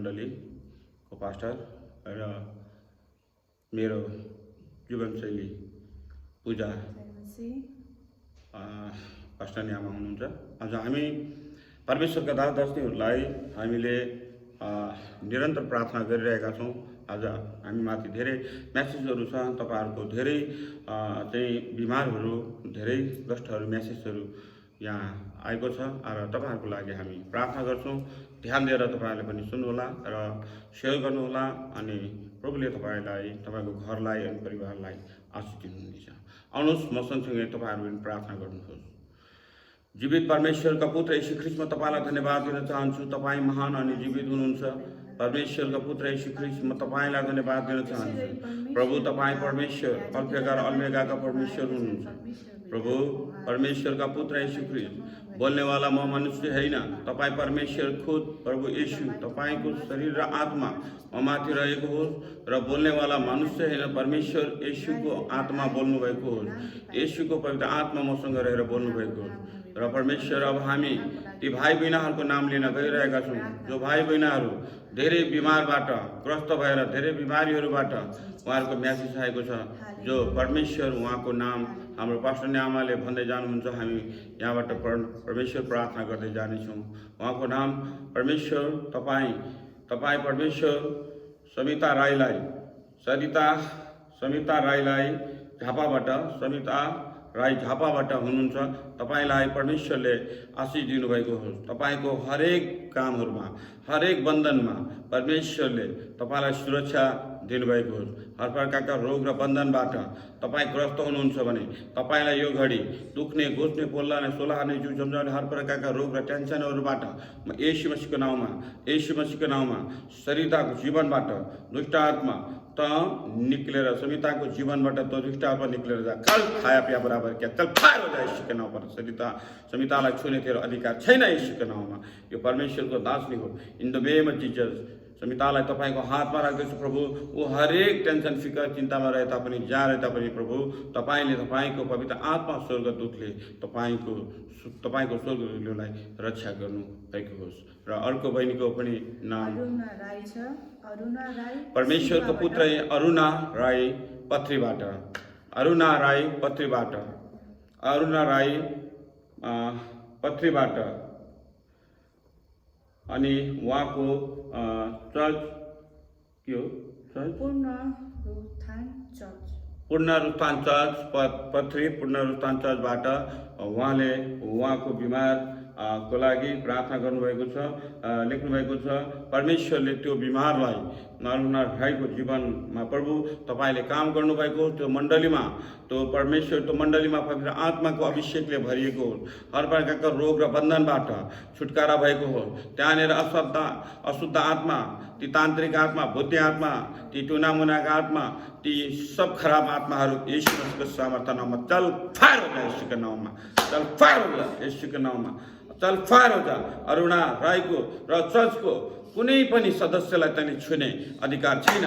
मण्डलीको पास्टर र मेरो जीवनशैली पूजा पास्टर न्यामा हुनुहुन्छ। आज हामी परमेश्वरका दासदासीहरूलाई हामीले निरन्तर प्रार्थना गरिरहेका छौँ। आज हामी माथि धेरै म्यासेजहरू छ, तपाईँहरूको धेरै चाहिँ बिमारहरू, धेरै कष्टहरू, म्यासेजहरू यहाँ आएको छ र तपाईँहरूको लागि हामी प्रार्थना गर्छौँ। ध्यान दिएर तपाईँहरूले पनि सुन्नुहोला र सेयर गर्नुहोला अनि प्रभुले तपाईँलाई, तपाईँको घरलाई अनि परिवारलाई आशीष दिनुहुनेछ। आउनुहोस् म सँगसँगै तपाईँहरू पनि प्रार्थना गर्नुहोस्। जीवित परमेश्वरका पुत्र यीशु ख्रीष्ट, म तपाईँलाई धन्यवाद दिन चाहन्छु। तपाईँ महान अनि जीवित हुनुहुन्छ। परमेश्वरका पुत्र यीशु ख्रीष्ट, म तपाईँलाई धन्यवाद दिन चाहन्छु। प्रभु, तपाईँ परमेश्वर, अल्फा र ओमेगाका परमेश्वर हुनुहुन्छ। प्रभु, परमेश्वरका पुत्र यीशु ख्रीष्ट, बोल्नेवाला म मनुष्य होइन, तपाईँ परमेश्वर खुद प्रभु यीशु, तपाईँको शरीर र आत्मा ममाथि रहेको होस् र बोल्नेवाला मनुष्य होइन, परमेश्वर यीशुको आत्मा बोल्नुभएको होस्। यीशुको पवित्र आत्मा मसँग रहेर बोल्नुभएको होस्। र परमेश्वर, अब हामी ती भाइ बहिनीहरूको नाम लिन गइरहेका छौँ जो भाइ बहिनीहरू धेरै बिमारबाट ग्रस्त भएर, धेरै बिमारीहरूबाट उहाँहरूको म्यासेज आएको छ, जो परमेश्वर उहाँको नाम हाम्रो पास्टर न्यामाले भन्दै जानुहुन्छ। हामी यहाँबाट परमेश्वर प्रार्थना गर्दै जानेछौँ। उहाँको नाम परमेश्वर, तपाईँ परमेश्वर समिता राईलाई झापाबाट, समिता राई झापाबाट हुनुहुन्छ। तपाईँलाई परमेश्वरले आशीष दिनुभएको होस्। तपाईँको हरेक कामहरूमा, हरेक बन्धनमा परमेश्वरले तपाईँलाई सुरक्षा दिनुभएको होस्। हर प्रकारका रोग र बन्धनबाट तपाईँ ग्रस्त हुनुहुन्छ भने तपाईँलाई यो घडी दुख्ने, घुस्ने, पोल्ने, सोलाने, जिउ जम्जाउने हर प्रकारका रोग र टेन्सनहरूबाट म यीशु मसीहको नाउँमा सरिताको जीवनबाट दुष्ट आत्मा त निक्लेर, समिताको जीवनबाट तो दुष्ट आत्मा निक्लेर जा। कल खाया पिया बराबर क्या, कल फायर हो जाए यीशु के नाम पर। समितालाई छुने तेरो अधिकार छैन यीशु के नाउँमा। यो परमेश्वरको दासनी हो। In the name of Jesus, समितालाई तपाईँको हातमा राख्दैछु प्रभु। ऊ हरेक टेन्सन, फिकर, चिन्तामा रहे तापनि, जहाँ रहे तापनि प्रभु, तपाईँले, तपाईँको पवित्र आत्मा स्वर्गदूतले तपाईँको स्वर्गदूतलाई रक्षा गर्नु भएको होस्। र अर्को बहिनीको पनि नाम परमेश्वरको पुत्र अरुणा राई पत्रीबाट, अनि उहाँको चर्च के हो? पुनरुत्थान चर्च पत्री, पुनरुत्थान चर्चबाट उहाँले उहाँको बिमार को लागि प्रार्थना गर्नुभएको छ, लेख्नुभएको छ। परमेश्वरले त्यो बिमारलाई, अरुणा राईको जीवनमा प्रभु तपाईँले काम गर्नुभएको, त्यो मण्डलीमा, त्यो परमेश्वर, त्यो मण्डलीमा पवित्र आत्माको अभिषेकले भरिएको हो। हर प्रकारका रोग र बन्धनबाट छुटकारा भएको हो। त्यहाँनिर अशुद्ध आत्मा, ती तान्त्रिक आत्मा, भूते आत्मा, ती टुनामुनाका आत्मा, ती सब खराब आत्माहरू यीशु मसीहको सामर्थ्य नाममा चल फायर हो जा। यीशुको नाममा चल फायर हो जा। यीशुको नाममा चल फायर हो जा। अरुणा राईको र चर्चको कुनै पनि सदस्यलाई त्यहाँ छुने अधिकार छैन।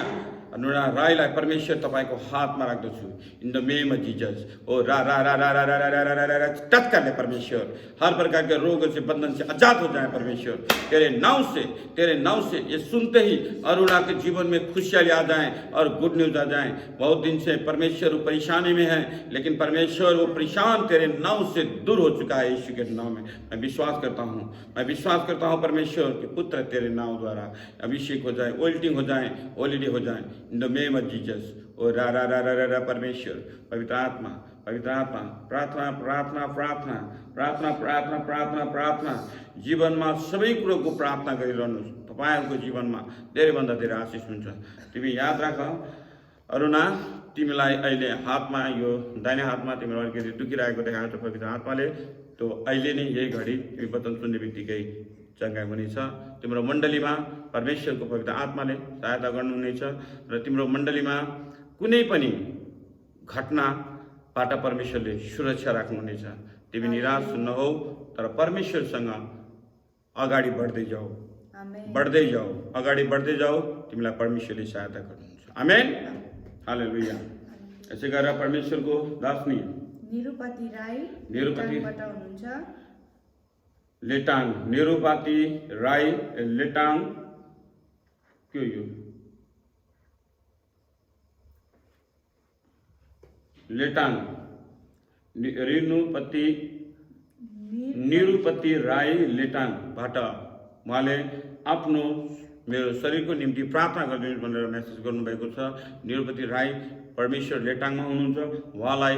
अरुणा राईलाई परमेश्वर तपाईँको हातमा राख्दछु। In the name of Jesus. ओ रा रा रा रा रा रा रा रा रा रा रा टच कर ले परमेश्वर। हर प्रकार के रोगों से, बंधन से आजाद हो जाए परमेश्वर। तेरे नाम से ये सुनते ही अरुणा के जीवन में खुशहाली आ जाए और गुड न्यूज आ जाए। बहुत दिन से परमेश्वर वो परेशानी में है, लेकिन परमेश्वर वो परेशान तेरे नाम से दूर हो चुका है। यीशु के नाम में मैं विश्वास करता हूँ परमेश्वर के पुत्र तेरे नाम द्वारा अभिषेक हो जाए, ओल्टिंग हो जाए, ओलिडी हो जाए। In the name of Jesus. ओ रा रा रा रा रा परमेश्वर, पवित्र आत्मा, प्रार्थना जीवनमा सबै कुरोको प्रार्थना गरिरहनुहोस्। तपाईँहरूको जीवनमा धेरैभन्दा धेरै आशिष हुन्छ। तिमी याद राख अरुणा, तिमीलाई अहिले हातमा, यो दाहिने हातमा तिम्रो अलिकति दुखिरहेको देखाएको छ पवित्र आत्माले। त्यो अहिले नै यही घडी तिमी वचन सुन्ने बित्तिकै चङ्गाइ हुनेछ। तिम्रो मण्डलीमा परमेश्वरको पवित्र आत्माले सहायता गर्नुहुनेछ र तिम्रो मण्डलीमा कुनै पनि घटनाबाट परमेश्वरले सुरक्षा राख्नुहुनेछ। तिमी निराश नहौ, तर परमेश्वरसँग अगाडि बढ्दै जाऊ, अगाडि बढ्दै जाऊ। तिमीलाई परमेश्वरले सहायता गर्नुहुन्छ। आमेन, हालेलुया। यसै गरेर परमेश्वरको दासनी निरुपति राई हुनुहुन्छ। लेटाङ, निरुपति राई लेटाङ लेटाङ निरुपति राई लेटाङबाट उहाँले आफ्नो मेरो शरीरको निम्ति प्रार्थना गरिदिनु भनेर मेसेज गर्नुभएको छ। निरुपति राई परमेश्वर लेटाङमा हुनुहुन्छ, उहाँलाई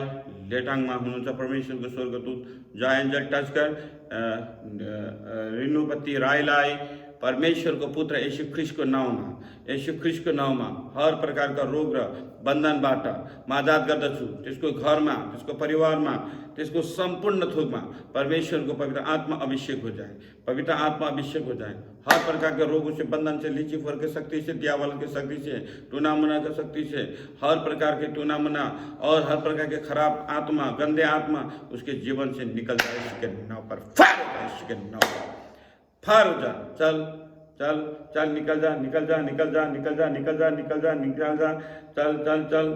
लेटाङमा हुनुहुन्छ परमेश्वरको स्वर्गदूत जय एन्जल टचकर निरुपति राईलाई परमेश्वरको पुत्र यीशु ख्रिस्टको नाउँमा हर प्रकारका रोग र बन्धनबाट म आजाद गर्दछु। त्यसको घरमा, त्यसको परिवारमा, त्यसको सम्पूर्ण थोकमा परमेश्वरको पवित्र आत्मा अभिषेक हो जाए, पवित्र आत्मा अभिषेक हो जाए। हर प्रकार के रोगों से, बंधन से, लीचीफर के शक्ति से, दियावल के शक्ति से, टूनामुना के शक्ति से, हर प्रकार के टूनामुना और हर प्रकार के खराब आत्मा, गंदे आत्मा उसके जीवन से निकल जाए। इसके नाव पर फायर हो जाए, इसके नाव पर फायर हो जा। चल चल चल, निकल जा, निकल जा, निकल जा, निकल जा, निकल जा, निकल जा, निकल जा, चल चल चल।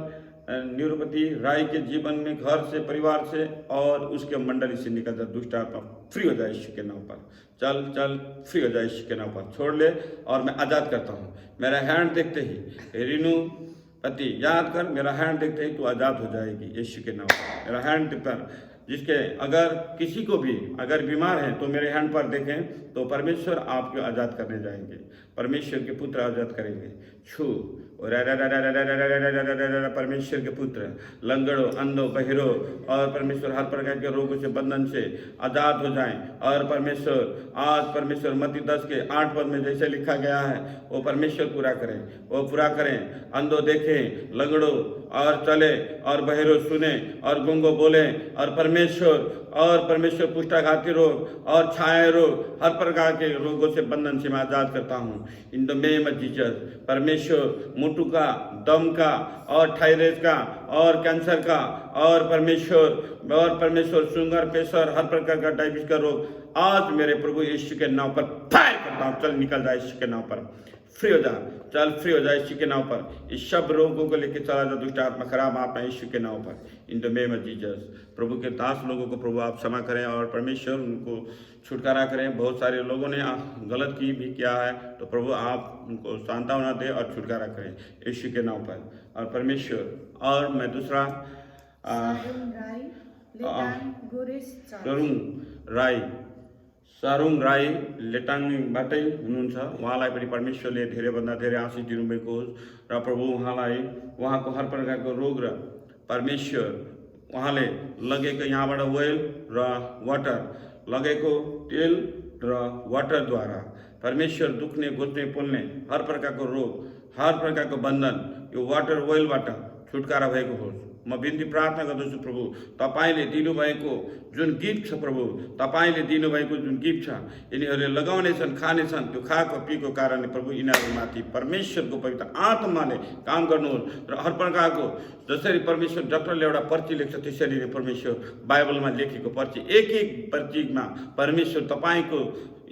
निरुपति राय के जीवन में, घर से, परिवार से और उसके मंडली से निकल जा। दुष्ट आत्मा फ्री हो जाए यीशु के नाम पर। चल चल, फ्री हो जाए यीशु के नाम पर। छोड़ ले और मैं आज़ाद करता हूँ। मेरा हैंड देखते ही रिनुपति याद कर, मेरा हैंड देखते ही तू आज़ाद हो जाएगी यीशु के नाम पर। मेरा हैंड पर जिसके अगर किसी को भी अगर बीमार है तो मेरे हैंड पर देखें तो परमेश्वर आपको आज़ाद करने जाएंगे। परमेश्वर के पुत्र आज़ाद करेंगे। छू परमेश्वर के पुत्र लंगड़ो, अंधो, बहिरो और परमेश्वर हर प्रकार के रोगों से, बंधन से आज़ाद हो जाएं। और परमेश्वर आज परमेश्वर मत्ती 10 के 8 पद में जैसे लिखा गया है वो परमेश्वर पूरा करें, वो पूरा करें। अंधो देखें, लंगड़ो और चले और बहिरो सुने और गुंगो बोले और परमेश्वर पुष्टाघाती रोग और छाया रोग, हर प्रकार के रोगों से, बंधन से मैं आज़ाद करता हूँ in the name of Jesus. परमेश्वर मुट्ठू का, दम का और थायराइड का और कैंसर का और परमेश्वर शुगर, प्रेशर, हर प्रकार का डायबिटीज का रोग आज मेरे प्रभु यीशु के नाम पर फायर करता हूँ। चल निकल जाए यीशु के नाम पर, फ्री हो जा, चल फ्री हो जाए यीशु के नाम पर। इस सब रोगों को लेकर चला जा, दुष्ट आत्मा, खराब आत्मा यीशु के नाम पर in the name of Jesus. प्रभु के दास लोगों को प्रभु आप क्षमा करें और परमेश्वर उनको छुटकारा करें। बहुत सारे लोगों ने गलत की भी किया है तो प्रभु आप उनको सांत्वना दें और छुटकारा करें यीशु के नाम पर। और परमेश्वर और मैं दूसरा सारुङ राई लेटाङबाटै हुनुहुन्छ। उहाँलाई पनि परमेश्वरले धेरैभन्दा धेरै आशिष दिनुभएको होस् र प्रभु उहाँलाई उहाँको हर प्रकारको रोग र परमेश्वर उहाँले लगेको यहाँबाट ओइल र वाटर, लगेको तेल र वाटरद्वारा परमेश्वर दुख्ने, घुट्ने, पोल्ने हर प्रकारको रोग, हर प्रकारको बन्धन यो वाटर ओइलबाट छुटकारा भएको होस्। म बिन्ती प्रार्थना गर्दछु प्रभु तपाईले दिनुभएको जुन गिफ्ट छ, प्रभु तपाईले दिनुभएको जुन गिफ्ट छ यिनीहरूले लगाउनेछन्, खानेछन्, त्यो खाएको पिएको कारणले प्रभु यिनीहरूमाथि परमेश्वरको पवित्र आत्माले काम गर्नुहोस्। र हर प्रकारको जसरी परमेश्वर डक्टरले एउटा पर्ची लेख्छ त्यसरी नै परमेश्वर बाइबलमा लेखेको पर्ची, एक एक पर्चीमा परमेश्वर तपाईको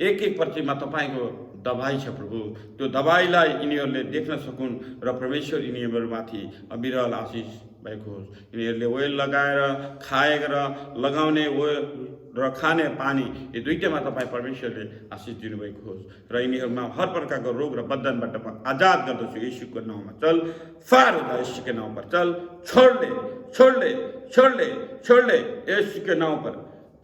एक एक पर्चीमा तपाईको दबाई छ प्रभु। त्यो दबाईलाई यिनीहरूले देख्न सकुन् र परमेश्वर यिनीहरूमाथि अविरल आशिष भएको होस्। यिनीहरूले ओइल लगाएर खाएर लगाउने ओइल र खाने पानी यो दुईटैमा तपाईँ परमेश्वरले आशिष दिनुभएको होस् र यिनीहरूमा हर प्रकारको रोग र बन्धनबाट आजाद गर्दछु यीशुको नाउँमा। चल फायर हो जा यीशु के नाम पर। चल छोड़ ले यीशु के नाम पर।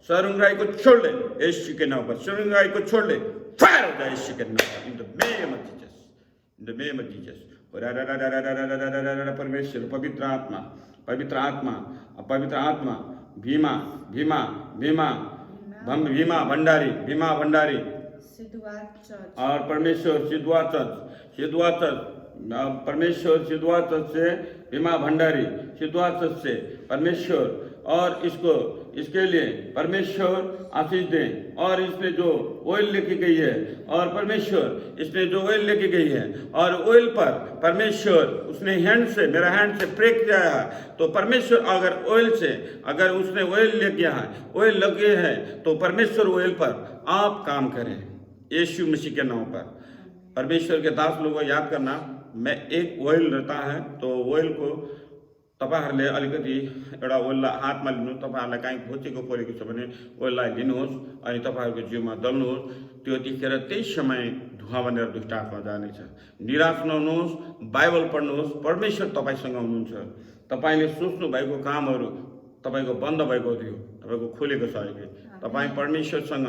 सारुङ राई को छोड़ ले यीशु के नाम पर। सारुङ राई को छोड़ ले, फायर हो जाए यीशु के नाम पर in the name of Jesus, in the name of Jesus. परमेश्वर पवित्र आत्मा, पवित्र आत्मा, पवित्र आत्मा, भीमा भीमा भीमा भीमा भंडारी, भीमा भंडारी और परमेश्वर सिद्धवा चर्च परमेश्वर सिद्धवा चर्च से भीमा भंडारी, सिद्धवा चर्च से परमेश्वर और इसके लिए परमेश्वर आशीष दें। और इसने जो ऑयल लेके गई है और परमेश्वर इसने जो ऑयल लेके गई है और ऑयल पर परमेश्वर उसने हैंड से, मेरा हैंड से प्रे किया है तो परमेश्वर अगर ऑयल से, अगर उसने ऑयल ले गया है, ऑयल लगे है तो परमेश्वर ऑयल पर आप काम करें यीशु मसीह के नाम पर। परमेश्वर के दास लोगों को याद करना, मैं एक ऑयल रहता है तो ऑयल को तपाईँहरूले अलिकति एउटा ओल्ला हातमा लिनुहोस्, तपाईँहरूलाई काहीँ घोचेको परेको छ भने ओल्लाई लिनुहोस् अनि तपाईँहरूको जिउमा दल्नुहोस्। त्यतिखेर त्यही समय धुवा बनेर दुष्ट आत्मा जानेछ। निराश नहुनुहोस्, बाइबल पढ्नुहोस्, परमेश्वर तपाईँसँग हुनुहुन्छ। तपाईँले सोच्नु भएको कामहरू तपाईँको बन्द भएको थियो, तपाईँको खुलेको छ अहिले। तपाईँ परमेश्वरसँग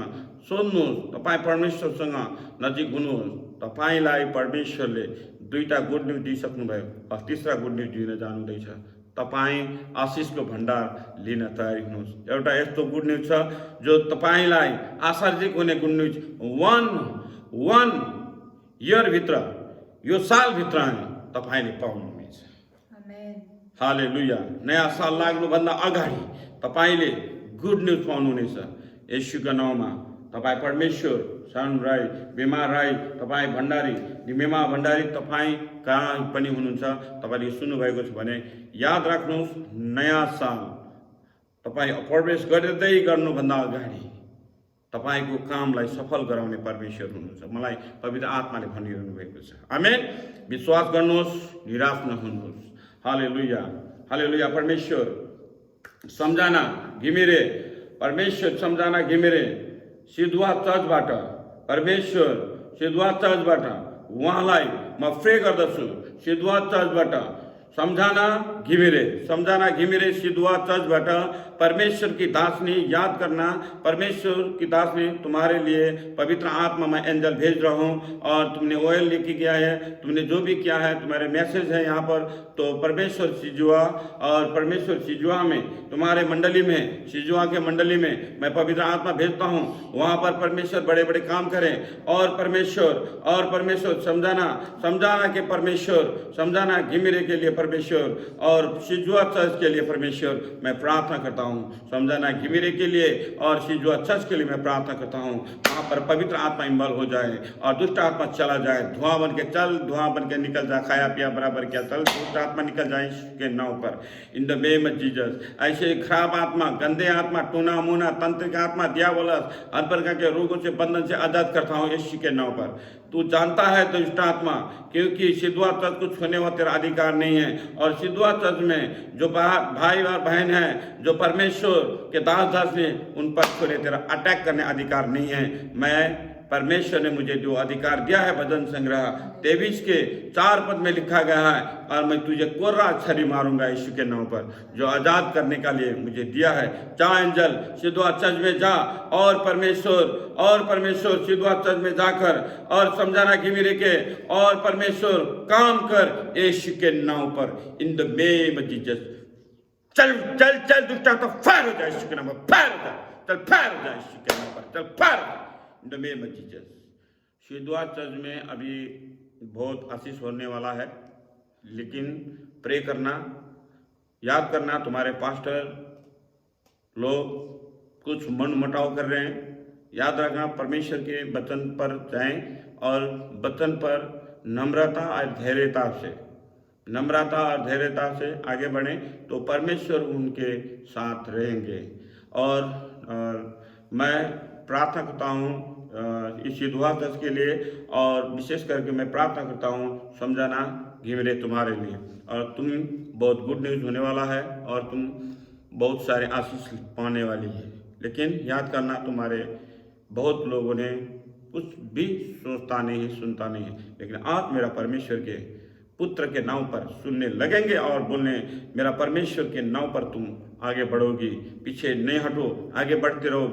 सोध्नुहोस्, तपाईँ परमेश्वरसँग नजिक हुनुहोस्। तपाईँलाई परमेश्वरले दुईटा गुड न्युज दिइसक्नुभयो, अब तीसरा गुड न्युज दिन जानुहुँदैछ। तपाईँ आशिषको भण्डार लिन तयारी हुनुहोस्। एउटा यस्तो गुड न्युज छ जो तपाईँलाई आश्चर्यजनक हुने गुड न्युज वन इयरभित्र, यो सालभित्र तपाईँले पाउनुहुनेछ। हालेलुया। नयाँ साल लाग्नुभन्दा अगाडि तपाईँले गुड न्युज पाउनुहुनेछ येशूको नाउँमा। तपाईँ परमेश्वर सानु राई, बिमा राई, तपाईँ भण्डारी, निमेमा भण्डारी, तपाईँ कहाँ पनि हुनुहुन्छ, तपाईँले सुन्नुभएको छ भने याद राख्नुहोस्, नयाँ साल तपाईँ प्रवेश गर्नुभन्दा अगाडि तपाईँको कामलाई सफल गराउने परमेश्वर हुनुहुन्छ। मलाई पवित्र आत्माले भनिरहनु भएको छ। आमेन। विश्वास गर्नुहोस्, निराश नहुनुहोस्। हालेलुया, हालेलुया। परमेश्वर सम्झना घिमिरे, परमेश्वर सम्झना घिमिरे सिधुवा चर्चबाट, परमेश्वर सिधुवा चर्चबाट उहाँलाई म प्रे गर्दछु। सिधुवा चर्चबाट सम्झना घिमिरे सिधुवा चर्चबाट परमेश्वर की दासनी याद करना, परमेश्वर की दासनी तुम्हारे लिए पवित्र आत्मा में एंजल भेज रहा हूँ और तुमने ऑयल लेके गया है, तुमने जो भी किया है, तुम्हारे मैसेज है यहाँ पर। तो परमेश्वर सिजुआ और परमेश्वर सिजुआ में, तुम्हारे मंडली में, सिजुआ के मंडली में मैं पवित्र आत्मा भेजता हूँ। वहाँ पर परमेश्वर बड़े बड़े काम करें। और परमेश्वर समझाना के परमेश्वर, समझाना घिमिरे के लिए परमेश्वर और सिजुआ चर्च के लिए परमेश्वर मैं प्रार्थना करता हूँ। समझाना घिमिरे के लिए और सिजुआ चर्च के लिए मैं प्रार्थना करता हूँ। वहाँ पर पवित्र आत्मा इन्वॉल्व हो जाए और दुष्ट आत्मा चला जाए। धुआं बन के चल, धुआं बन के निकल जा, खाया पिया बराबर क्या चल, दुष्ट आत्मा निकल जाए के नाव पर in the name of Jesus. ऐसे खराब आत्मा, गंदे आत्मा, टूना मुना, तंत्रिक आत्मा, दियावलस, हर प्रकार के रोगों से, बंधन से आजाद करता हूँ यीशु के नाव पर। तू जानता है दुष्ट आत्मा, क्योंकि सिद्धवा चर्च कुछ होने का तेरा अधिकार नहीं है। और सिद्धवा चर्च में जो भाई और बहन है, जो परमेश्वर के दास ने, उन पर तेरा अटैक करने अधिकार नहीं है। मैं परमेश्वर ने मुझे जो अधिकार दिया है, भजन संग्रह 23 के 4 पद में लिखा गया है, और मैं तुझे कोर्रा छरी मारूंगा यीशु के नाम पर, जो आजाद करने का लिए मुझे दिया है। जा एंजल सिद्धवा चर्च में जा और परमेश्वर सिद्धवा चर्च में जाकर और समझाना घिमिरे के और परमेश्वर काम कर यीशु के नाम पर in the name of Jesus. चल चल चल दुष्ट आत्मा फायर हो जाए यीशु के नाम पर, फायर हो जाए, चल फायर हो जाए यीशु के नाम पर, चल fire in the name of Jesus. सिद्धवा चर्च में अभी बहुत आशीष होने वाला है, लेकिन प्रे करना, याद करना, तुम्हारे पास्टर लोग कुछ मन मुटाव कर रहे हैं। याद रखना, परमेश्वर के वचन पर जाएं और वचन पर नम्रता और धैर्यता से आगे बढ़ें, तो परमेश्वर उनके साथ रहेंगे। और मैं प्रार्थना करता हूँ इस सिद्धवा चर्च के लिए, और विशेष करके मैं प्रार्थना करता हूँ समझाना घिमिरे तुम्हारे लिए। और तुम बहुत गुड न्यूज़ होने वाला है और तुम बहुत सारे आशीष पाने वाली है। लेकिन याद करना, तुम्हारे बहुत लोगों ने कुछ भी सोचता नहीं है, सुनता नहीं है, लेकिन आज मेरा परमेश्वर के पुत्र के नाम पर सुनने लगेंगे और बोलने, मेरा परमेश्वर के नाम पर तुम आगे बढ़ोगी, पीछे नहीं हटो, आगे बढ़ते रहो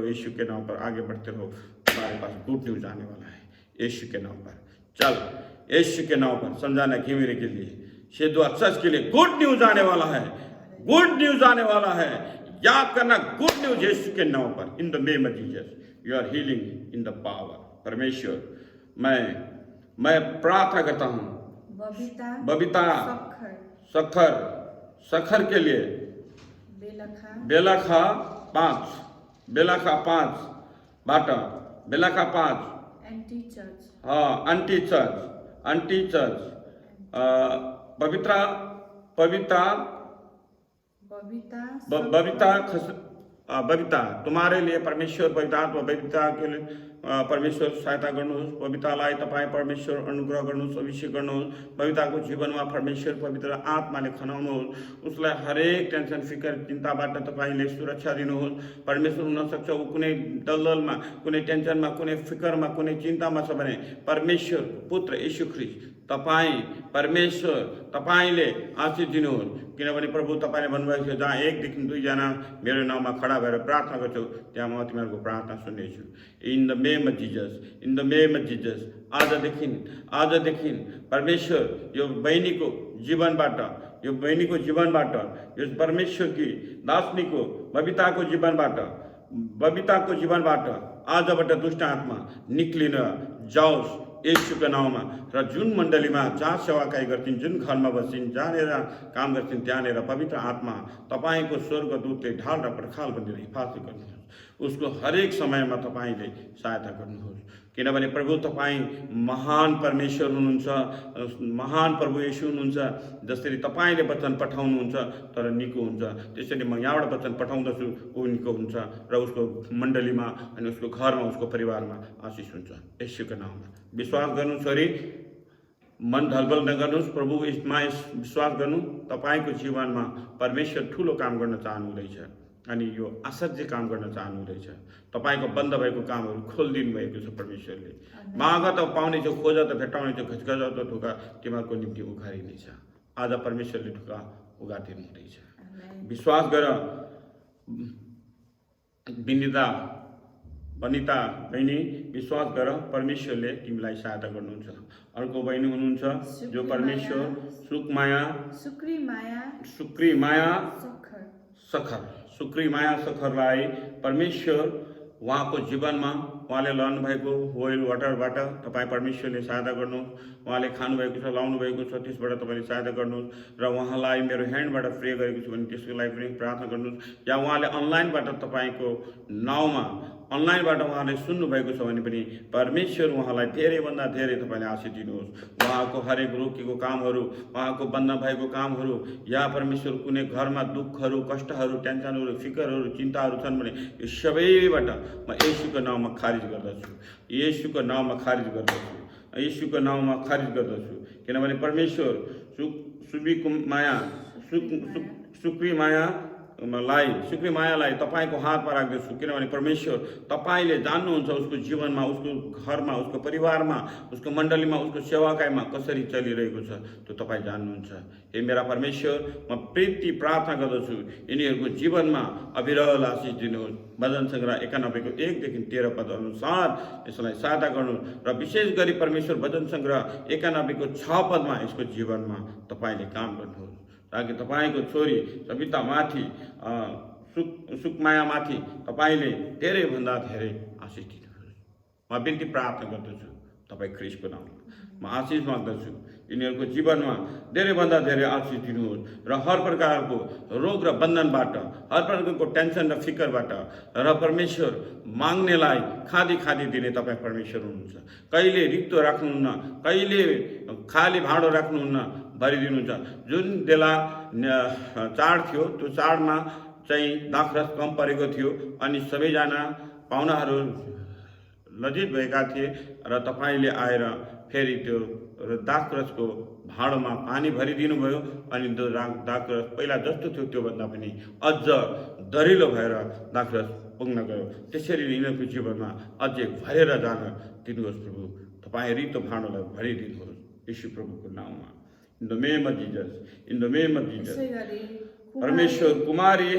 यीशु के नाम पर आगे बढ़ते रहो। तुम्हारे पास गुड न्यूज आने वाला है यीशु के नाम पर। चल यीशु के नाम पर समझाना घिमिरे के लिए, सिद्धवा चर्च के लिए गुड न्यूज आने वाला है, गुड न्यूज आने वाला है। याद करना, गुड न्यूज यीशु के नाम पर in the name of Jesus. You are healing in the power. परमेश्वर, मैं प्रार्थना करता हूँ बबीता सखर के लिए, बेलखा 5 बाटा, बेलखा 5 आंटी चर्च बबीता बबिता तुम्हारे लिए परमेश्वर पवित्र आत्मा बबिता के लिए परमेश्वर सहायता गर्नुहोस्, बबितालाई तपाईँ परमेश्वर अनुग्रह गर्नुहोस्, अभिषेक गर्नुहोस्, बबिताको जीवनमा परमेश्वर पवित्र आत्माले खनाउनुहोस्, उसलाई हरेक टेन्सन फिकर चिन्ताबाट तपाईँले सुरक्षा दिनुहोस्। परमेश्वर हुनसक्छ ऊ कुनै दलदलमा, कुनै टेन्सनमा, कुनै फिकरमा, कुनै चिन्तामा छ भने परमेश्वर पुत्र यीशु ख्रीष्ट तपाईँ परमेश्वर तपाईँले आशीष दिनुहोस्, किनभने प्रभु तपाईँले भन्नुभएको छ जहाँ 1 देखि 2 जना मेरो नाउँमा खडा भएर प्रार्थना गर्छौ त्यहाँ म तिमीहरूको प्रार्थना सुन्नेछु। In the name of Jesus, in the name of Jesus. आजदेखि परमेश्वर यो बहिनीको जीवनबाट, यो बहिनीको जीवनबाट, यो परमेश्वरकी दासनीको बबिताको जीवनबाट आजबाट दुष्ट आत्मा निक्लिन जाओस् येशूको नाउँमा। र जुन मण्डलीमा जहाँ सेवाकाई गर्छिन्, जुन घरमा बस्छिन्, जहाँनिर काम गर्छिन् त्यहाँनिर पवित्र आत्मा तपाईँको स्वर्गदूतले ढाल र पर्खाल बनेर हिफाजत गर्नुहोस्, उसको हरेक समयमा तपाईँले सहायता गर्नुहोस्, किनभने प्रभु तपाईँ महान परमेश्वर हुनुहुन्छ, महान प्रभु येशू हुनुहुन्छ। जसरी तपाईँले वचन पठाउनुहुन्छ तर निको हुन्छ, त्यसरी म यहाँबाट वचन पठाउँदछु ऊ निको हुन्छ र उसको मण्डलीमा अनि उसको घरमा, उसको परिवारमा आशिष हुन्छ येशूको नाउँमा। विश्वास गर्नु छोरी मन ढलबल नगर्नुहोस्, प्रभु यसमा विश्वास गर्नु। तपाईँको जीवनमा परमेश्वर ठुलो काम गर्न चाहनुहुँदैछ अनि यो आश्चर्य काम गर्न चाहनुहुँदैछ। तपाईँको बन्द भएको कामहरू खोलिदिनु भएको छ परमेश्वरले। माग त पाउनेछौ, खोज त भेटाउनेछौ, घचघज त ढोका तिमीहरूको निम्ति उघारिनेछ। आज परमेश्वरले ढोका उघारिदिनु हुँदैछ। विश्वास गर वनिता बहिनी, विश्वास गर परमेश्वरले तिमीलाई सहायता गर्नुहुन्छ। अर्को बहिनी हुनुहुन्छ जो परमेश्वर सुक्री माया सखरलाई परमेश्वर उहाँको जीवनमा उहाँले लानु भएको ओइल वाटरबाट तपाईँ परमेश्वरले सहायता गर्नुहोस्। उहाँले खानुभएको छ, लाउनु भएको छ, त्यसबाट तपाईँले सहायता गर्नुहोस्। र उहाँलाई मेरो ह्यान्डबाट प्रे गरेको छु भने त्यसको लागि पनि प्रार्थना गर्नुहोस्। या उहाँले अनलाइनबाट तपाईँको नाउँमा अनलाइनबाट उहाँले सुन्नुभएको छ भने पनि परमेश्वर उहाँलाई धेरैभन्दा धेरै तपाईँले आशीष दिनुहोस्। उहाँको हरेक रोकेको कामहरू, उहाँको बन्द भएको कामहरू, या परमेश्वर कुनै घरमा दुःखहरू, कष्टहरू, टेन्सनहरू, फिकरहरू, चिन्ताहरू छन् भने यो सबैबाट म येशूको नाउँमा खारिज गर्दछु, येशूको नाउँमा खारिज गर्दछु, येशूको नाउँमा खारिज गर्दछु। किनभने परमेश्वर सुक्री मायालाई तपाईँको हातमा राख्दछु। किनभने परमेश्वर तपाईँले जान्नुहुन्छ उसको जीवनमा, उसको घरमा, उसको परिवारमा, उसको मण्डलीमा, उसको सेवाकाईमा कसरी चलिरहेको छ त्यो तपाईँ जान्नुहुन्छ। हे मेरा परमेश्वर, म प्रीति प्रार्थना गर्दछु यिनीहरूको जीवनमा अविरल आशीष दिनुहोस्। भजन सङ्ग्रह 91 को 1 देखि 13 पद अनुसार यसलाई सहायता गर्नु र विशेष गरी परमेश्वर भजन सङ्ग्रह 91 को 6 पदमा यसको जीवनमा तपाईँले काम गर्नुहोस्, ताकि तपाईँको छोरी सवितामाथि, सुकमायामाथि तपाईँले धेरैभन्दा धेरै आशिष दिनुहोस्। म बिन्ती प्रार्थना गर्दछु तपाईँ ख्रीष्टको नाममा म आशिष माग्दछु। यिनीहरूको जीवनमा धेरैभन्दा धेरै आशिष दिनुहोस् र हर प्रकारको रोग र बन्धनबाट, हर प्रकारको टेन्सन र फिकरबाट र परमेश्वर माग्नेलाई खादी दिने तपाईँ परमेश्वर हुनुहुन्छ। कहिले रिक्तो राख्नुहुन्न, कहिले खाली भाँडो राख्नुहुन्न, भरिदिनुहुन्छ। जुन बेला चाड थियो त्यो चाडमा चाहिँ दाखरस कम परेको थियो अनि सबैजना पाहुनाहरू लज्जित भएका थिए र तपाईँले आएर फेरि त्यो दाखरसको भाँडोमा पानी भरिदिनु भयो अनि त्यो दाखरस पहिला जस्तो थियो त्योभन्दा पनि अझ दरिलो भएर दाखरस पुग्न गयो। त्यसरी यिनीहरूको जीवनमा अझै भरेर जान दिनुहोस् प्रभु। तपाईँ रित्तो भाँडोलाई भरिदिनुहोस् यीशु प्रभुको नाममा। In the name of Jesus, in the name of Jesus. परमेश्वर कुमारी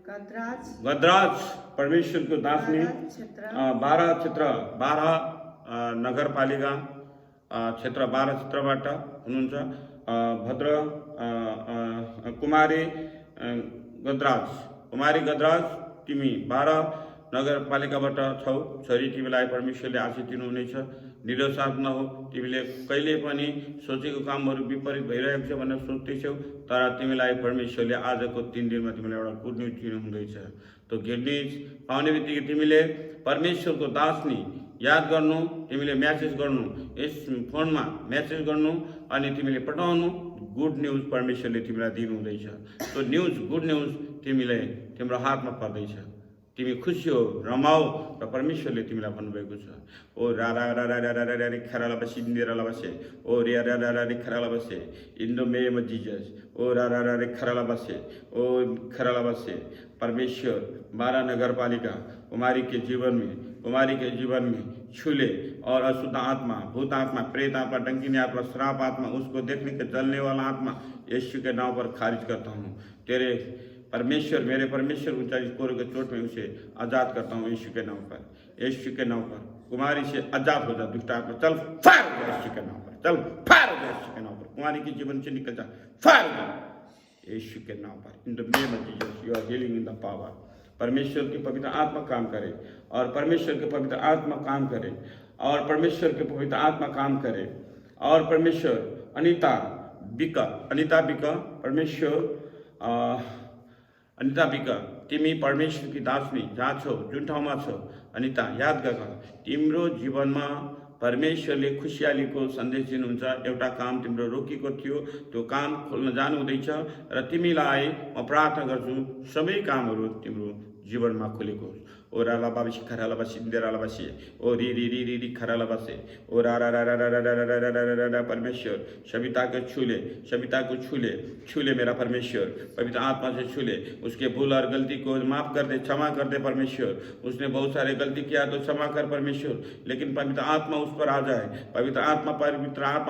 गदराज परमेश्वर को दासनी 12 नगरपालिका क्षेत्र 12 क्षेत्रबाट हुनुहुन्छ। भद्र कुमारी गदराज तिमी 12 नगरपालिकाबाट छौ। छोरी तिमीलाई परमेश्वरले आशीष दिनुहुनेछ। निराश नहो, तिमीले कहिले पनि सोचेको कामहरू विपरीत भइरहेको छ भनेर सोच्दैछौ, तर तिमीलाई परमेश्वरले आजको 3 दिनमा तिमीलाई एउटा गुड न्युज दिनुहुँदैछ। त्यो गुड न्युज पाउने बित्तिकै तिमीले परमेश्वरको दासनी याद गर्नु, तिमीले म्यासेज गर्नु, यस फोनमा म्यासेज गर्नु अनि तिमीले पठाउनु। गुड न्युज परमेश्वरले तिमीलाई दिनुहुँदैछ। त्यो न्युज, गुड न्युज तिमीले तिम्रो हातमा पर्दैछ। तिमी खुसी हो, रमाऊ र परमेश्वरले तिमीलाई भन्नुभएको छ। ओ रा रा रा रा रा रा रा रा रे खराला बसी निराला बसे, ओ रे रा रा रा रे खराला बसे, in the name of Jesus. ओ रा रा रा रे खराला बसे, ओ खराला बसे। परमेश्वर 12 नगर पालिका कुमारी के जीवन में छूले और अशुद्ध आत्मा, भूत आत्मा, प्रेत आत्मा, डंकिनी आत्मा, श्राप आत्मा, उसको देखने के जलने वाला आत्मा यीशु के नाम पर खारिज करता हूँ। तेरे परमेश्वर, मेरे परमेश्वर ऊंचाई कोर के चोट में उसे आजाद करता हूँ यीशु के नाम पर, यीशु के नाम पर। कुमारी से आजाद हो जा दुष्ट आत्मा, चल फायर हो जा यीशु के नाम पर, चल फायर हो जा यीशु के नाम पर। कुमारी के जीवन से निकल जा, फायर हो जा यीशु के नाम पर। In the name of Jesus you are healing in the power. परमेश्वर की पवित्र आत्मा काम करे और परमेश्वर के पवित्र आत्मा काम करे और परमेश्वर के पवित्र आत्मा काम करे और परमेश्वर अनिता बिका परमेश्वर अनिता बिका तिमी परमेश्वर की दासनी जहाँ छौ, जुन ठाउँमा छौ अनिता, याद गर तिम्रो जीवनमा परमेश्वरले खुसियालीको सन्देश दिनुहुन्छ। एउटा काम तिम्रो रोकिएको थियो, त्यो काम खोल्न जानु हुँदैछ र तिमीलाई म प्रार्थना गर्छु सबै कामहरू तिम्रो जीवनमा खुलेको होस्। ओ रा ला बाबी खराला बसी देराला बसी, ओ री री री री री खराला बसे, ओ रा रा रा रा रा रा रा रा रा रा रा। परमेश्वर सविता को छूले मेरा परमेश्वर, पवित्र आत्मा से छूले, उसके भूल और गलती को माफ कर दे, क्षमा कर दे परमेश्वर। उसने बहुत सारे गलती किया तो क्षमा कर परमेश्वर, लेकिन पवित्र आत्मा उस पर आ जाए, पवित्र आत्मा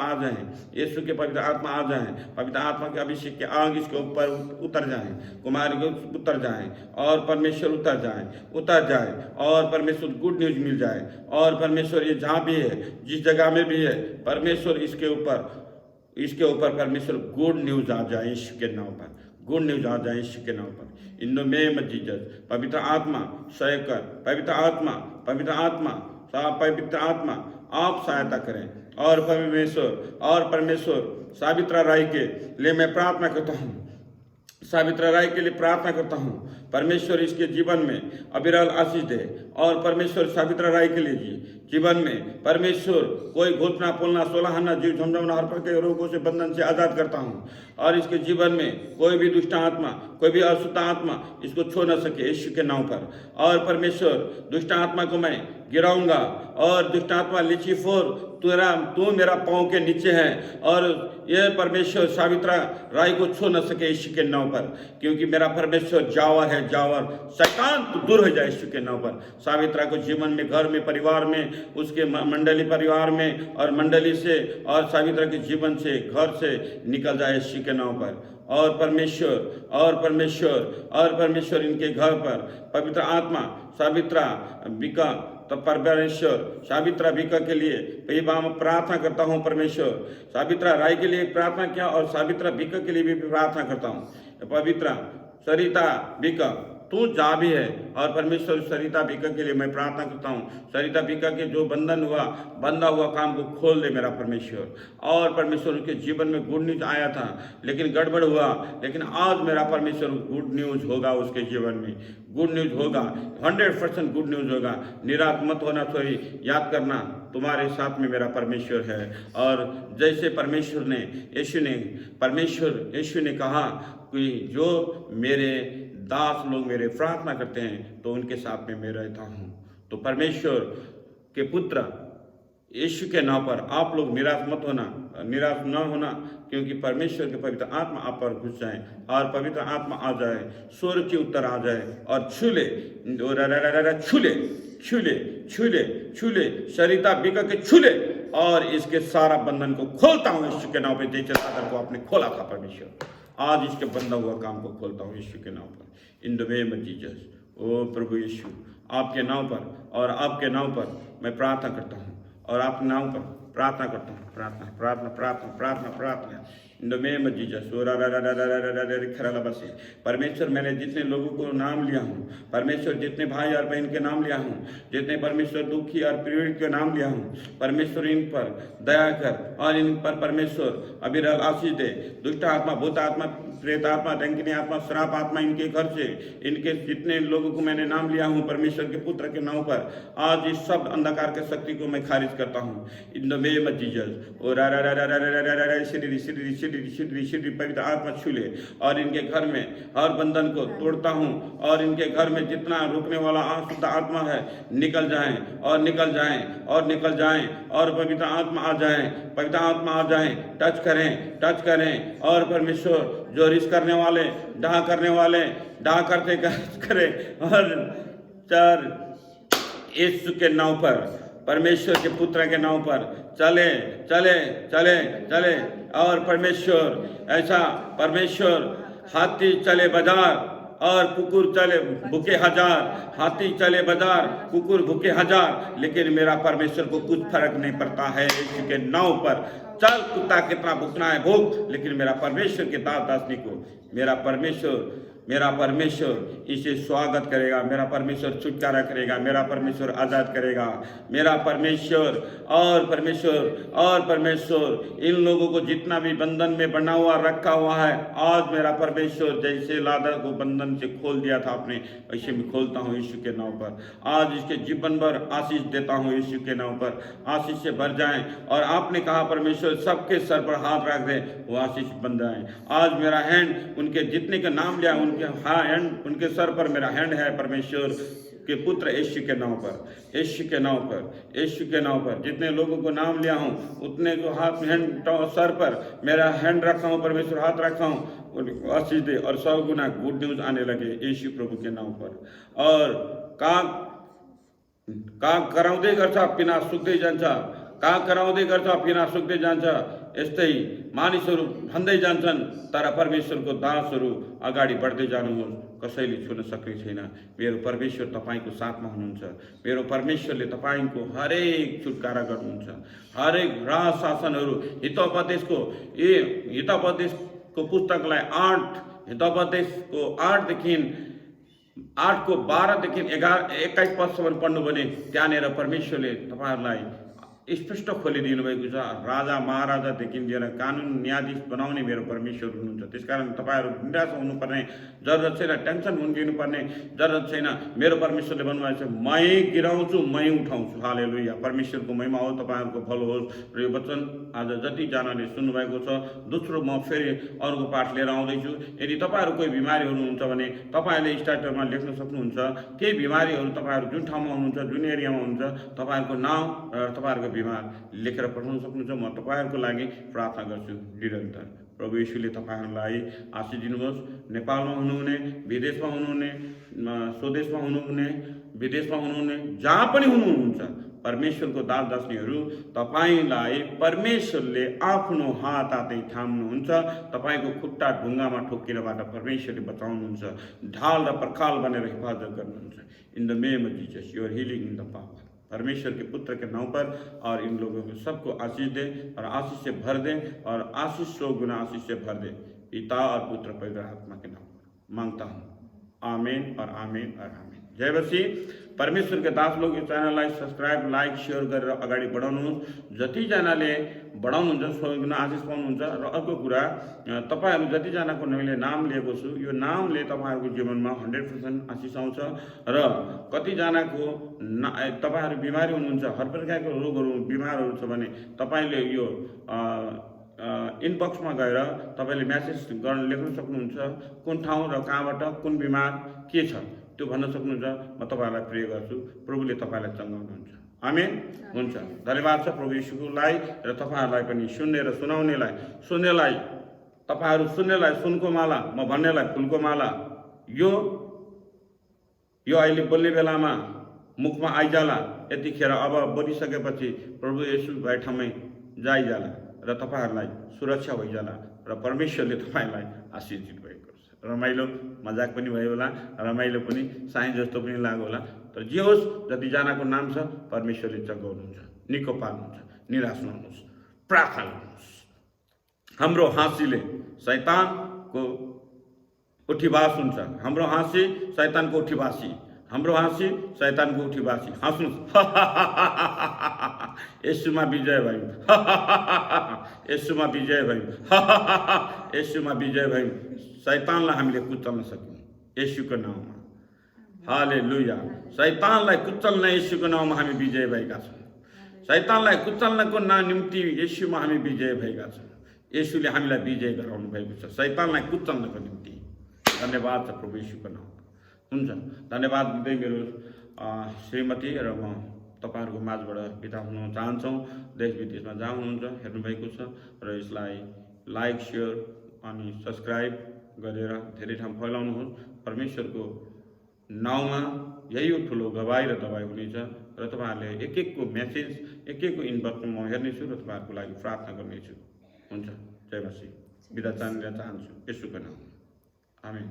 आ जाए, यीशु के पवित्र आत्मा आ जाए, पवित्र आत्मा के अभिषेक के आग इसके ऊपर उतर जाए, कुमार उतर जाए और परमेश्वर उतर जाए और परमेश्वर गुड न्यूज मिल जाए। और परमेश्वर ये जहाँ भी है, जिस जगह में भी है, परमेश्वर इसके ऊपर परमेश्वर गुड न्यूज आ जाए यीशु के नाम पर, गुड न्यूज आ जाए यीशु के नाम पर। In the name of Jesus पवित्र आत्मा सहाय कर, पवित्र आत्मा आप सहायता करें। और परमेश्वर सावित्रा राय के लिए मैं प्रार्थना करता हूँ, सावित्रा राय के लिए प्रार्थना करता हूँ। परमेश्वर इसके जीवन में अविरल आशीष दे और परमेश्वर सावित्रा राय के लिए जीवन में परमेश्वर कोई घोषणा बोलना, सोलहना, जीव झमझमना, हर प्रकार के रोगों से बंधन से आज़ाद करता हूँ। और इसके जीवन में कोई भी दुष्ट आत्मा, कोई भी अशुद्ध आत्मा इसको छू न सके यीशु के नाम पर। और परमेश्वर दुष्ट आत्मा को मैं गिराऊंगा और दुष्ट आत्मा लिचिफोर तू मेरा पाँव के नीचे है और यह परमेश्वर सावित्रा राय को छू न सके यीशु के नाम पर, क्योंकि मेरा परमेश्वर जावर है, जावर। शैतान तो दूर हो जाए यीशु के नाम पर। सावित्रा को जीवन में, घर में, परिवार में, उसके मंडली परिवार में और मंडली से और सावित्रा के जीवन से, घर से निकल जाए यीशु के नाम पर। और परमेश्वर इनके घर पर पवित्र आत्मा सावित्रा बिका तो परमेश्वर सावित्रा बिका के लिए मैं प्रार्थना करता हूँ। परमेश्वर सावित्रा राय के लिए प्रार्थना किया और सावित्रा बिका के लिए भी प्रार्थना करता हूँ। पवित्रा सरिता बिका तू जा भी है और परमेश्वर सरिता बिका के लिए मैं प्रार्थना करता हूँ। सरिता बिका के जो बंधा हुआ काम को खोल दे मेरा परमेश्वर। और परमेश्वर उसके जीवन में गुड न्यूज आया था लेकिन गड़बड़ हुआ, लेकिन आज मेरा परमेश्वर गुड न्यूज होगा उसके जीवन में, गुड न्यूज होगा, 100% गुड न्यूज होगा। निराश मत होना, थोड़ी याद करना तुम्हारे साथ में मेरा परमेश्वर है। और जैसे यीशु ने कहा कि जो मेरे दास लोग मेरे प्रार्थना करते हैं तो उनके साथ में मैं रहता हूँ। तो परमेश्वर के पुत्र यीशु के नाम पर आप लोग निराश न होना, क्योंकि परमेश्वर के पवित्र आत्मा आप पर घुस जाए और पवित्र आत्मा आ जाए, स्वर्ग के उत्तर आ जाए और छूले सरिता बिका के छूले और इसके सारा बंधन को खोलता हूँ यीशु के नाम पे। जैसे सागर को आपने खोला था परमेश्वर, आज इसके बंधा हुआ काम को खोलता हूँ यीशु के नाम पर। In the name of Jesus. ओ प्रभु यीशु, आपके नाम पर मैं प्रार्थना करता हूँ और आपके नाम पर प्रार्थना करता हूँ। प्रार्थना in the name of Jesus. परमेश्वर मैंने जितने लोगों को नाम लिया हूँ, परमेश्वर जितने भाई और बहन के नाम लिया हूँ, जितने परमेश्वर दुखी और पीड़ित के नाम लिया हूँ, परमेश्वर इन पर दया कर और इन पर परमेश्वर अविरल आशीष दे। दुष्ट आत्मा, भूत आत्मा, प्रेत आत्मा, डंकिनी आत्मा, श्राप आत्मा इनके घर से, इनके जितने लोगों को मैंने नाम लिया हूँ परमेश्वर के पुत्र के नाम पर, आज इस सब अंधकार के शक्ति को मैं खारिज करता हूँ in the name of Jesus. और श्री पवित्र आत्मा छू ले और इनके घर में हर बंधन को तोड़ता हूँ, और इनके घर में जितना रोकने वाला अशुद्ध आत्मा है निकल जाएं और निकल जाएं और निकल जाएं, और पवित्र आत्मा आ जाएं, पवित्र आत्मा आ जाएं, टच करें और परमेश्वर जो रिस करने वाले, डाह करने वाले, डाह करते करें, और चार यीशु के नाम पर, परमेश्वर के पुत्र के नाम पर चले चले चले चले। और परमेश्वर ऐसा, परमेश्वर हाथी चले बाजार और कुकुर चले भूखे हजार, हाथी चले बाजार, कुकुर भूखे हजार, लेकिन मेरा परमेश्वर को कुछ फर्क नहीं पड़ता है यीशु के नाम पर। चल कुत्ता कितना भूखना है भूख, लेकिन मेरा परमेश्वर के दास दासनी को मेरा परमेश्वर इसे स्वागत करेगा, मेरा परमेश्वर छुटकारा करेगा, मेरा परमेश्वर आज़ाद करेगा, मेरा परमेश्वर। और परमेश्वर इन लोगों को जितना भी बंधन में बना हुआ रखा हुआ है, आज मेरा परमेश्वर जैसे लादा को बंधन से खोल दिया था आपने, वैसे मैं खोलता हूँ यीशु के नाम पर। आज इसके जीवन भर आशीष देता हूँ यीशु के नाम पर, आशीष से भर जाएं। और आपने कहा परमेश्वर सबके सर पर हाथ रख दे, वो आशीष बन जाए। आज मेरा हैंड उनके जितने का नाम लिया उनके हैंड, उनके सर पर मेरा हैंड है परमेश्वर के पुत्र यीशु के नाम पर, यीशु के नाम पर, यीशु के नाम पर। जितने लोगों को नाम लिया हूँ उतने को हाथ हैंड सर पर मेरा हैंड रखा हूँ, परमेश्वर हाथ रखा हूँ, आशीष दे और 100 गुना गुड न्यूज आने लगे यीशु प्रभु के नाम पर। और कहाँ कराउँदै गर्छ पिना सुक्दै जान्छ, कहाँ कराउँदै गर्छ पिना सुक्दै जान्छ, यस्तै मानिसहरू भन्दै जान्छन्, तर परमेश्वरको दासहरू अगाडि बढ्दै जानुहोस्, कसैले छुन सक्ने छैन। मेरो परमेश्वर तपाईँको साथमा हुनुहुन्छ, मेरो परमेश्वरले तपाईँको हरेक छुटकारा गर्नुहुन्छ। हरेक राज शासनहरू हितोपदेशको हितोपदेशको पुस्तकलाई 8 8देखि 8 को 12देखि 21 पदसम्म पढ्नु भने त्यहाँनिर परमेश्वरले तपाईँहरूलाई स्पष्ट खोलिदिनु भएको छ। राजा महाराजादेखि लिएर कानुन न्यायाधीश बनाउने मेरो परमेश्वर हुनुहुन्छ। त्यसकारण तपाईँहरू निराश हुनुपर्ने जरुरत छैन, टेन्सन दिनुपर्ने जरुरत छैन। मेरो परमेश्वरले भन्नुभएको छ, मै गिराउँछु मै उठाउँछु। हालेलुया, परमेश्वरको महिमा हो, तपाईँहरूको भलो होस्। र यो वचन आज जतिजनाले सुन्नुभएको छ, दोस्रो म फेरि अर्को पाठ लिएर आउँदैछु। यदि तपाईँहरू कोही बिमारी हुनुहुन्छ भने तपाईँहरूले स्टार्टरमा लेख्न सक्नुहुन्छ। केही बिमारीहरू तपाईँहरू जुन ठाउँमा हुनुहुन्छ, जुन एरियामा हुनुहुन्छ, तपाईँहरूको नाम र तपाईँहरूको बिमार लेखेर पठाउन सक्नुहुन्छ। म तपाईँहरूको लागि प्रार्थना गर्छु निरन्तर। प्रभु यीशुले तपाईँहरूलाई आशीष दिनुहोस्। नेपालमा हुनुहुने, विदेशमा हुनुहुने, स्वदेशमा हुनुहुने, विदेशमा हुनुहुने, जहाँ पनि हुनुहुन्छ, परमेश्वरको दास दासनीहरू, तपाईँलाई परमेश्वरले आफ्नो हात हातै थाम्नुहुन्छ। तपाईँको खुट्टा ढुङ्गामा ठोकिनबाट परमेश्वरले बचाउनुहुन्छ, ढाल र पर्खाल बनेर हिफाजत गर्नुहुन्छ। In the name of Jesus you are healing in the power. परमेश्वर के पुत्र के नाम पर और इन लोगों को सबको आशीष दे और आशीष से भर दे और आशीष 100 गुना आशीष से भर दे। पिता और पुत्र पवित्र आत्मा के नाम पर मांगता हूँ, आमीन और आमीन और आमीन। जय मसीह। परमेश्वर के दास लोग यो च्यानललाई सब्सक्राइब, लाइक, शेयर गरेर अगाडि बढाउनुहोस्। जतिजनाले बढाउनुहुन्छ 100 गुना आशिष पाउनुहुन्छ। र अर्को कुरा, तपाईँहरू जतिजनाको मैले नाम लिएको छु, यो नामले तपाईँहरूको जीवनमा 100% आशिष आउँछ। र कतिजनाको तपाईँहरू बिमारी हुनुहुन्छ, हर प्रकारको रोगहरू बिमारहरू छ भने तपाईँले यो इनबक्समा गएर तपाईँले म्यासेज गर्न लेख्न सक्नुहुन्छ। कुन ठाउँ र कहाँबाट कुन बिमार के छ त्यो भन्न सक्नुहुन्छ। म तपाईँहरूलाई प्रे गर्छु, प्रभुले तपाईँलाई चङ्गाउनुहुन्छ। आमेन। हुन्छ, धन्यवाद छ प्रभु यीशुलाई र तपाईँहरूलाई पनि सुन्ने र सुन्नेलाई तपाईँहरू सुन्नेलाई सुनको माला, म भन्नेलाई फुलको माला। यो अहिले बोल्ने बेलामा मुखमा आइजाला, यतिखेर अब बोलिसकेपछि प्रभु यीशु भए ठाउँमै जाइजाला र तपाईँहरूलाई सुरक्षा भइजाला र परमेश्वरले तपाईँलाई आशीष दिनुभएको छ। रमाइलो मजाक पनि भयो होला, रमाइलो पनि साइन जस्तो पनि लाग्यो होला, तर जे होस्, जतिजनाको नाम छ परमेश्वरले चङ्गाउनुहुन्छ, निको पार्नुहुन्छ। निराश नहुनुहोस्, प्रार्थना गर्नुहोस्। हाम्रो हाँसीले शैतानको उठिवास हुन्छ, हाम्रो हाँसी शैतानको उठिवासी, हाम्रो हाँसी शैतानको उठी बासी। हाँस्नुहोस्। येशूमा विजय भयौँ। येशूमा विजय भयौँ। येशूमा विजय भयौँ। शैतानलाई हामीले कुचल्न सक्यौँ येशूको नाउँमा। हालेलुया। शैतानलाई कुचल्न येशूको नाउँमा हामी विजय भएका छौँ। शैतानलाई कुचल्नको निम्ति येशूमा हामी विजय भएका छौँ। येशूले हामीलाई विजय गराउनु भएको छ शैतानलाई कुचल्नको निम्ति। धन्यवाद छ प्रभु येशूको नाउँमा। हुन्छ, धन्यवाद दिँदै मेरो श्रीमती र म तपाईँहरूको माझबाट बिदा हुन चाहन्छौँ। देश विदेशमा जहाँ हुनुहुन्छ हेर्नुभएको छ र यसलाई लाइक, सेयर अनि सब्सक्राइब गरेर धेरै ठाउँ फैलाउनुहोस्। परमेश्वरको नाउँमा यही हो ठुलो गवाई र दबाई हुनेछ र तपाईँहरूले एक एकको मेसेज एक एकको इनबक्समा म हेर्नेछु र तपाईँहरूको लागि प्रार्थना गर्नेछु। हुन्छ, जय मसीह। बिदा चाहन्छु येशूको नाउँमा। आमेन।